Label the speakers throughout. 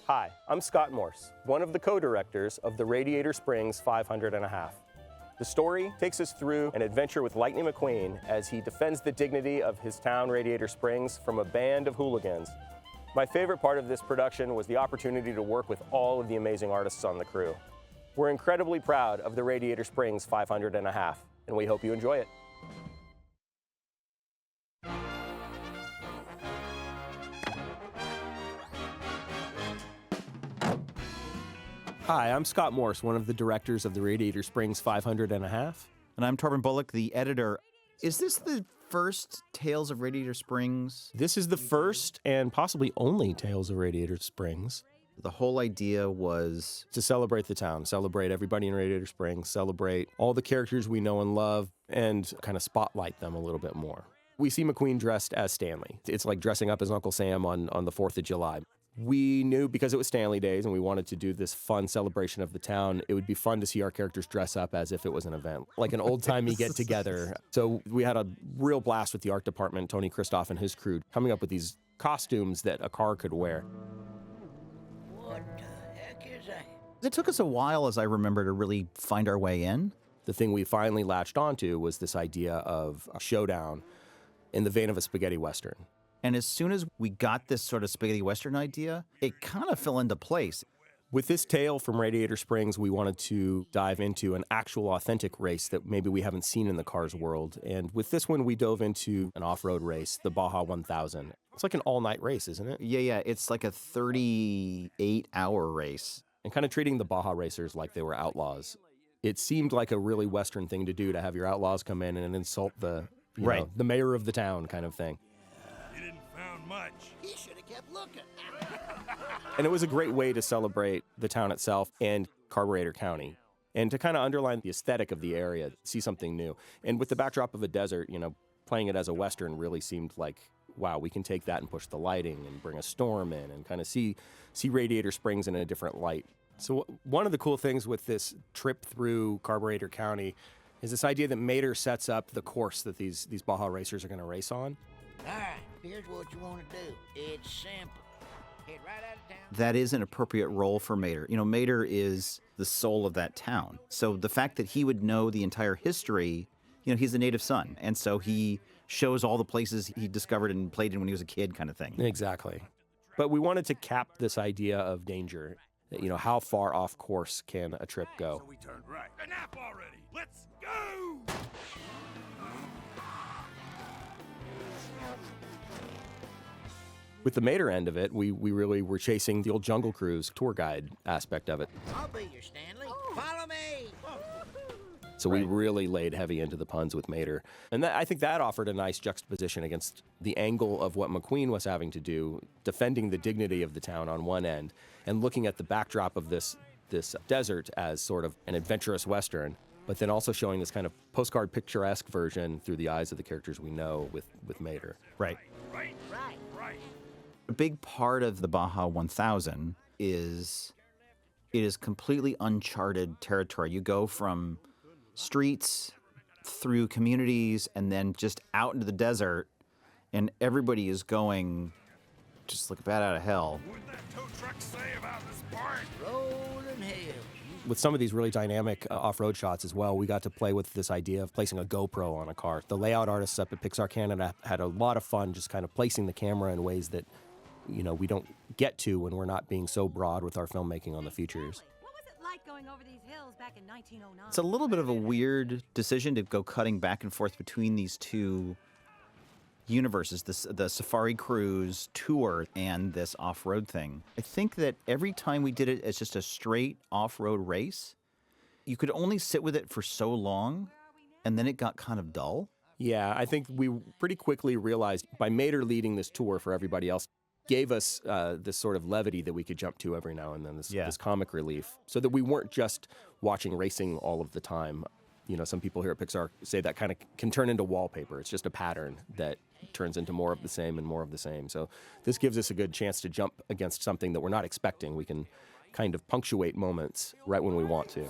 Speaker 1: Hi, I'm Scott Morse, one of the co-directors of the Radiator Springs 500 and a half. The story takes us through an adventure with Lightning McQueen as he defends the dignity of his town, Radiator Springs, from a band of hooligans. My favorite part of this production was the opportunity to work with all of the amazing artists on the crew. We're incredibly proud of the Radiator Springs 500 and a half, and we hope you enjoy it. Hi, I'm Scott Morse, one of the directors of the Radiator Springs 500 and a half.
Speaker 2: And I'm Torbin Bullock, the editor. Is this the first Tales of Radiator Springs?
Speaker 1: This is the first and possibly only Tales of Radiator Springs.
Speaker 2: The whole idea was
Speaker 1: to celebrate the town, celebrate everybody in Radiator Springs, celebrate all the characters we know and love, and kind of spotlight them a little bit more. We see McQueen dressed as Stanley. It's like dressing up as Uncle Sam on the 4th of July. We knew because it was Stanley Days and we wanted to do this fun celebration of the town, it would be fun to see our characters dress up as if it was an event, like an old-timey get-together. So we had a real blast with the art department, Tony Christoph and his crew, coming up with these costumes that a car could wear.
Speaker 3: What the heck is that?
Speaker 2: It took us a while, as I remember, to really find our way in.
Speaker 1: The thing we finally latched onto was this idea of a showdown in the vein of a spaghetti western.
Speaker 2: And as soon as we got this sort of spaghetti western idea, it kind of fell into place.
Speaker 1: With this tale from Radiator Springs, we wanted to dive into an actual authentic race that maybe we haven't seen in the cars world. And with this one, we dove into an off-road race, the Baja 1000. It's like an all-night race, isn't it?
Speaker 2: Yeah, it's like a 38-hour race.
Speaker 1: And kind of treating the Baja racers like they were outlaws. It seemed like a really Western thing to do, to have your outlaws come in and insult the mayor of the town kind of thing.
Speaker 3: Much. He should have kept looking.
Speaker 1: And it was a great way to celebrate the town itself and Carburetor County, and to kind of underline the aesthetic of the area, see something new. And with the backdrop of a desert, playing it as a Western really seemed like, wow, we can take that and push the lighting and bring a storm in and kind of see Radiator Springs in a different light. So one of the cool things with this trip through Carburetor County is this idea that Mater sets up the course that these Baja racers are going to race on.
Speaker 3: All right, here's what you want to do. It's simple. Head right out of town.
Speaker 2: That is an appropriate role for Mater. Mater is the soul of that town. So the fact that he would know the entire history, he's a native son. And so he shows all the places he discovered and played in when he was a kid kind of thing.
Speaker 1: Exactly. But we wanted to cap this idea of danger. How far off course can a trip go?
Speaker 4: So we turned right. Enough already. Let's go!
Speaker 1: With the Mater end of it, we really were chasing the old Jungle Cruise tour guide aspect of it.
Speaker 3: I'll be your Stanley. Follow me.
Speaker 1: So we really laid heavy into the puns with Mater. And I think that offered a nice juxtaposition against the angle of what McQueen was having to do, defending the dignity of the town on one end, and looking at the backdrop of this desert as sort of an adventurous Western, but then also showing this kind of postcard picturesque version through the eyes of the characters we know with Mater.
Speaker 2: Right.
Speaker 3: Right.
Speaker 2: A big part of the Baja 1000 is it is completely uncharted territory. You go from streets through communities and then just out into the desert, and everybody is going just like a bat out of hell.
Speaker 4: What'd that tow truck say about this part?
Speaker 3: Rolling hills.
Speaker 1: With some of these really dynamic off-road shots as well, we got to play with this idea of placing a GoPro on a car. The layout artists up at Pixar Canada had a lot of fun just kind of placing the camera in ways that we don't get to when we're not being so broad with our filmmaking on the features.
Speaker 5: What was it like going over these hills back in 1909?
Speaker 2: It's a little bit of a weird decision to go cutting back and forth between these two universes, the Safari Cruise tour and this off-road thing. I think that every time we did it as just a straight off-road race, you could only sit with it for so long, and then it got kind of dull.
Speaker 1: Yeah, I think we pretty quickly realized by Mater leading this tour for everybody else, gave us this sort of levity that we could jump to every now and then, this comic relief, so that we weren't just watching racing all of the time. Some people here at Pixar say that kind of can turn into wallpaper. It's just a pattern that turns into more of the same and more of the same. So this gives us a good chance to jump against something that we're not expecting. We can kind of punctuate moments right when we want to.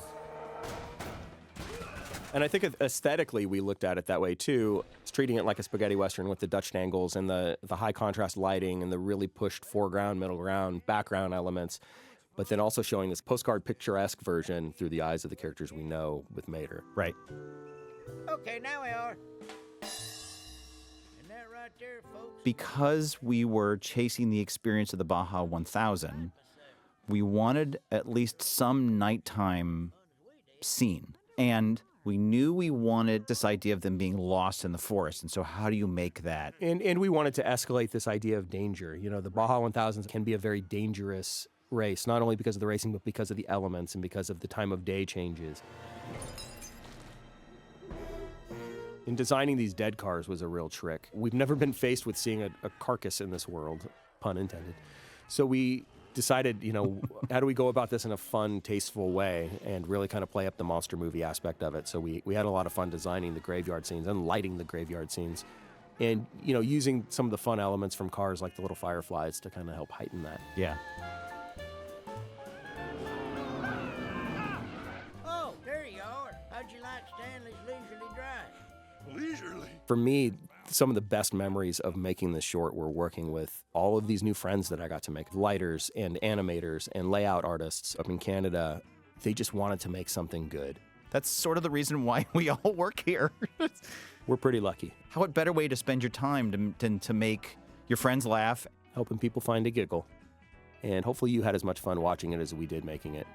Speaker 1: And I think aesthetically we looked at it that way too. It's treating it like a spaghetti western with the Dutch angles and the high contrast lighting and the really pushed foreground, middle ground, background elements, but then also showing this postcard picturesque version through the eyes of the characters we know with Mater.
Speaker 2: Right.
Speaker 3: Okay, now we are. And that right there, folks.
Speaker 2: Because we were chasing the experience of the Baja 1000, we wanted at least some nighttime scene. And we knew we wanted this idea of them being lost in the forest. And so how do you make that?
Speaker 1: And we wanted to escalate this idea of danger. You know, the Baja 1000 can be a very dangerous race, not only because of the racing, but because of the elements and because of the time of day changes. In designing these dead cars was a real trick. We've never been faced with seeing a carcass in this world, pun intended. So we decided, you know, how do we go about this in a fun, tasteful way and really kind of play up the monster movie aspect of it. So we had a lot of fun designing the graveyard scenes and lighting the graveyard scenes and, you know, using some of the fun elements from cars like the little fireflies to kind of help heighten that.
Speaker 2: Yeah.
Speaker 3: Oh, there you are. How'd you like Stanley's Leisurely Drive?
Speaker 4: Leisurely.
Speaker 1: For me, some of the best memories of making this short were working with all of these new friends that I got to make, lighters and animators and layout artists up in Canada. They just wanted to make something good.
Speaker 2: That's sort of the reason why we all work here.
Speaker 1: We're pretty lucky.
Speaker 2: What better way to spend your time than to make your friends laugh?
Speaker 1: Helping people find a giggle. And hopefully you had as much fun watching it as we did making it.